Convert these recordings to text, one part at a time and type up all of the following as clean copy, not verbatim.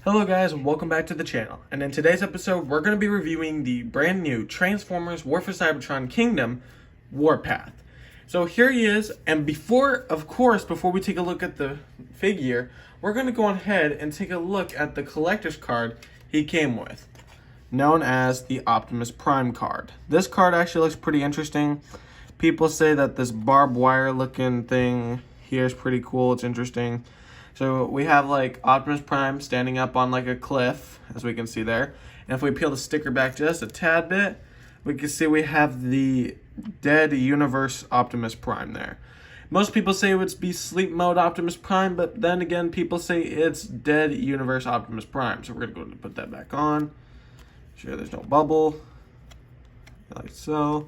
Hello guys, and welcome back to the channel. And in today's episode, we're going to be reviewing the brand new Transformers War for Cybertron Kingdom Warpath. So here he is, and before we take a look at the figure, we're going to go ahead and take a look at the collector's card he came with, known as the Optimus Prime card. This card actually looks pretty interesting. People say that this barbed wire looking thing here is pretty cool, it's interesting. So we have like Optimus Prime standing up on like a cliff, as we can see there. And if we peel the sticker back just a tad bit, we can see we have the dead universe Optimus Prime there. Most people say it would be sleep mode Optimus Prime, but then again, people say it's dead universe Optimus Prime. So we're gonna go and put that back on. Sure, there's no bubble, like so.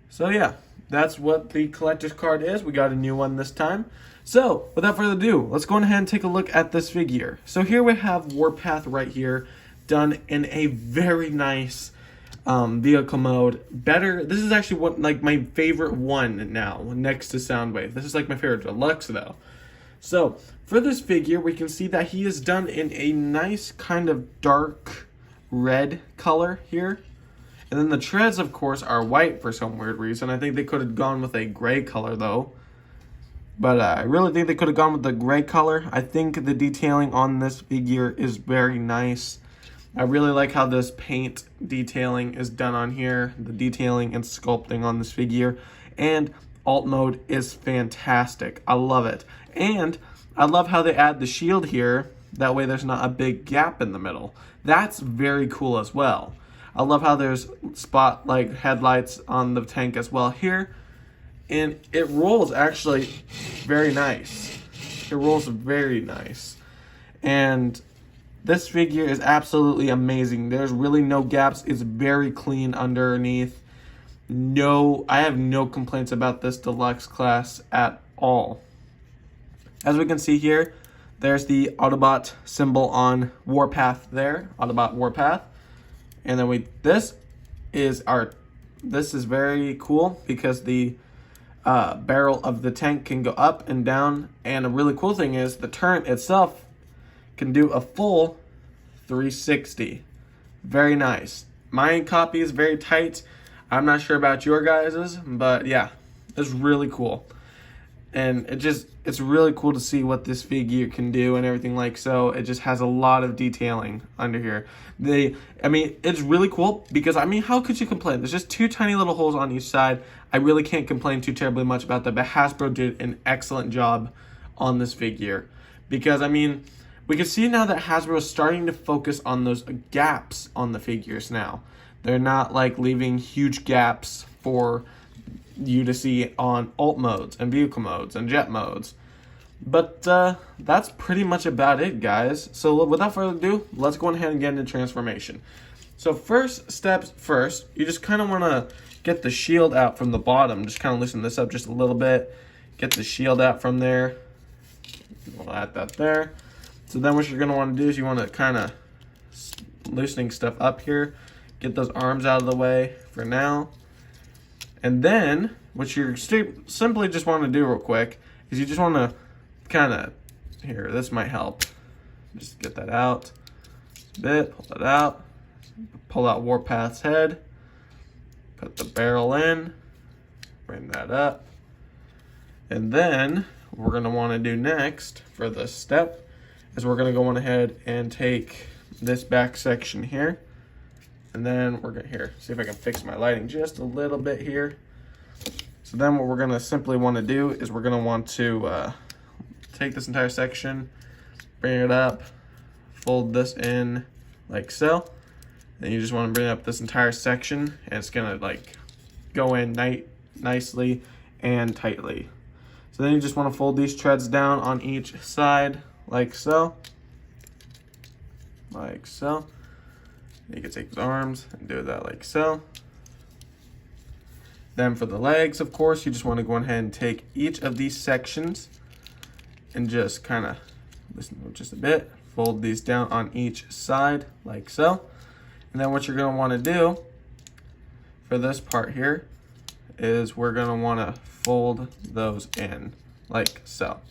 So yeah, that's what the collector's card is. We got a new one this time. So, without further ado, let's go ahead and take a look at this figure. So here we have Warpath right here, done in a very nice vehicle mode. This is actually like my favorite one now, next to Soundwave. This is like my favorite deluxe though. So, for this figure, we can see that he is done in a nice kind of dark red color here. And then the treads, of course, are white for some weird reason. I think they could have gone with a gray color though. But I really think they could have gone with the gray color. I think the detailing on this figure is very nice. I really like how this paint detailing is done on here. The detailing and sculpting on this figure. And alt mode is fantastic. I love it. And I love how they add the shield here. That way there's not a big gap in the middle. That's very cool as well. I love how there's spotlight headlights on the tank as well here. And it rolls actually very nice. It rolls very nice. And this figure is absolutely amazing. There's really no gaps. It's very clean underneath. I have no complaints about this deluxe class at all. As we can see here, there's the Autobot symbol on Warpath there. Autobot Warpath. And then this is very cool because the barrel of the tank can go up and down, and a really cool thing is the turret itself can do a full 360. Very nice. My copy is very tight. I'm not sure about your guys's, but yeah, it's really cool. And it's really cool to see what this figure can do and everything like so. It just has a lot of detailing under here. It's really cool because, how could you complain? There's just two tiny little holes on each side. I really can't complain too terribly much about that, but Hasbro did an excellent job on this figure. Because, we can see now that Hasbro is starting to focus on those gaps on the figures now. They're not like leaving huge gaps for you to see on alt modes and vehicle modes and jet modes. But that's pretty much about it, guys. So without further ado, let's go ahead and get into transformation. So first steps first, you just kind of want to get the shield out from the bottom. Just kind of loosen this up just a little bit. Get the shield out from there. We'll add that there. So then what you're going to want to do is you want to kind of loosening stuff up here. Get those arms out of the way for now. And then, what you simply just want to do real quick is you just want to here, this might help. Just get that out a bit, pull it out, pull out Warpath's head, put the barrel in, bring that up. And then, what we're going to want to do next for this step is we're going to go on ahead and take this back section here. And then we're going to see if I can fix my lighting just a little bit here. So then what we're going to simply want to do is we're going to want to take this entire section, bring it up, fold this in like so. Then you just want to bring up this entire section, and it's going to like go in nicely and tightly. So then you just want to fold these treads down on each side like so. Like so. You can take his arms and do that like so. Then for the legs, of course, you just want to go ahead and take each of these sections and just kind of loosen just a bit. Fold these down on each side like so. And then what you're going to want to do for this part here is we're going to want to fold those in like so.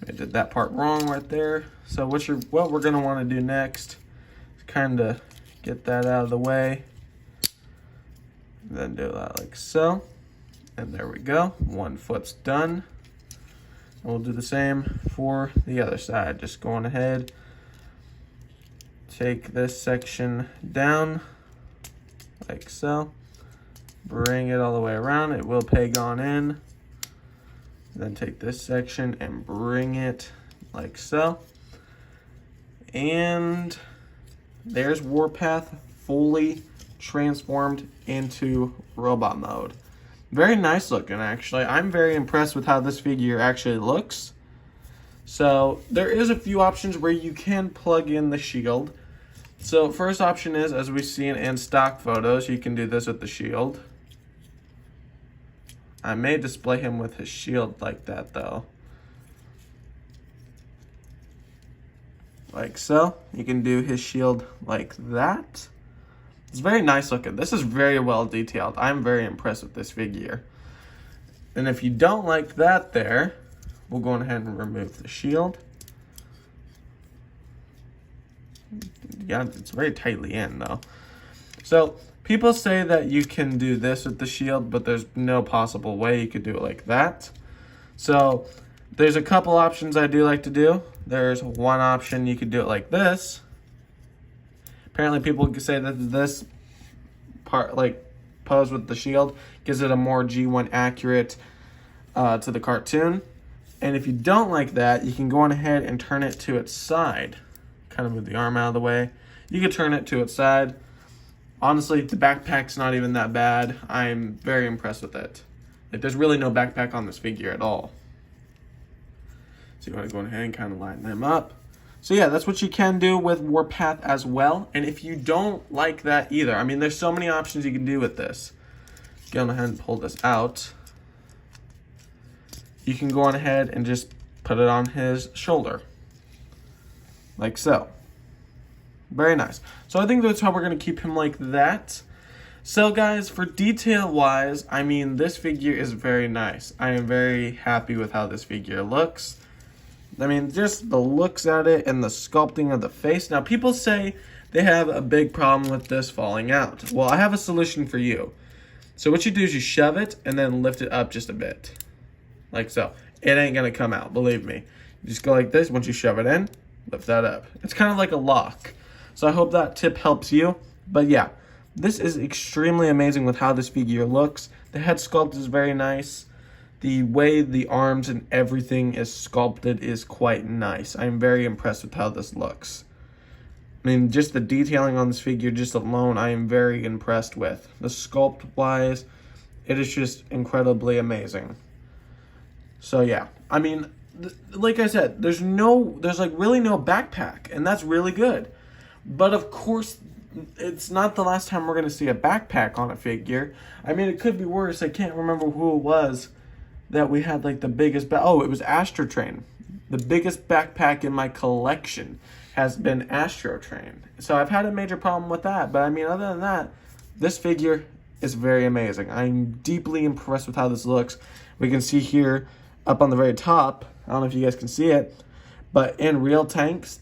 I did that part wrong right there. So what we're gonna want to do next is kind of get that out of the way. Then do that like so. And there we go. One foot's done. And we'll do the same for the other side. Just going ahead, take this section down like so. Bring it all the way around. It will peg on in. Then take this section and bring it like so. And there's Warpath fully transformed into robot mode. Very nice looking, actually. I'm very impressed with how this figure actually looks. So there is a few options where you can plug in the shield. So first option is, as we've seen in stock photos, you can do this with the shield. I may display him with his shield like that though. Like so. You can do his shield like that. It's very nice looking. This is very well detailed. I'm very impressed with this figure. And if you don't like that there, we'll go ahead and remove the shield. Yeah, it's very tightly in though. So people say that you can do this with the shield, but there's no possible way you could do it like that. So there's a couple options I do like to do. There's one option you could do it like this. Apparently people say that this part, like pose with the shield, gives it a more G1 accurate to the cartoon. And if you don't like that, you can go on ahead and turn it to its side. Kind of move the arm out of the way. You can turn it to its side. Honestly, the backpack's not even that bad. I'm very impressed with it. Like, there's really no backpack on this figure at all. So you want to go ahead and kind of line them up. So yeah, that's what you can do with Warpath as well. And if you don't like that either, I mean, there's so many options you can do with this. Go on ahead and pull this out. You can go on ahead and just put it on his shoulder. Like so. Very nice. So I think that's how we're going to keep him like that. So guys, for detail wise, I mean, this figure is very nice. I am very happy with how this figure looks. I mean, just the looks at it and the sculpting of the face. Now, people say they have a big problem with this falling out. Well, I have a solution for you. So what you do is you shove it and then lift it up just a bit. Like so. It ain't going to come out, believe me. You just go like this. Once you shove it in, lift that up. It's kind of like a lock. So I hope that tip helps you. But yeah, this is extremely amazing with how this figure looks. The head sculpt is very nice. The way the arms and everything is sculpted is quite nice. I'm very impressed with how this looks. I mean, just the detailing on this figure just alone, I am very impressed with. The sculpt wise, it is just incredibly amazing. So yeah, I mean, like I said, there's like really no backpack, and that's really good. But of course, it's not the last time we're going to see a backpack on a figure. I mean, it could be worse. I can't remember who it was that we had like the biggest, oh, it was Astrotrain. The biggest backpack in my collection has been Astrotrain. So I've had a major problem with that. But I mean, other than that, this figure is very amazing. I'm deeply impressed with how this looks. We can see here up on the very top, I don't know if you guys can see it, but in real tanks,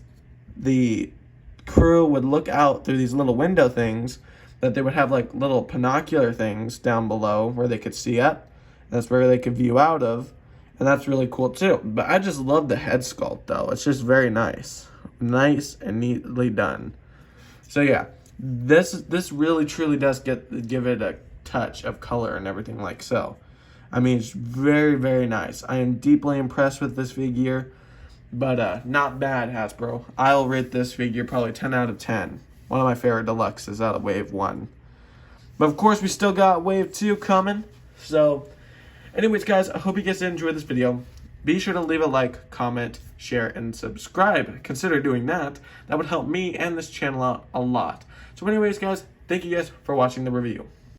the crew would look out through these little window things that they would have like little binocular things down below where they could see up. That's where they could view out of, and that's really cool too. But I just love the head sculpt though. It's just very nice. Nice and neatly done. So yeah, this really truly does give it a touch of color and everything like so. I mean, it's very, very nice. I am deeply impressed with this figure, but not bad, Hasbro. I'll rate this figure probably 10 out of 10. One of my favorite deluxes out of Wave 1. But of course, we still got Wave 2 coming. So, anyways, guys, I hope you guys enjoyed this video. Be sure to leave a like, comment, share, and subscribe. Consider doing that. That would help me and this channel out a lot. So anyways, guys, thank you guys for watching the review.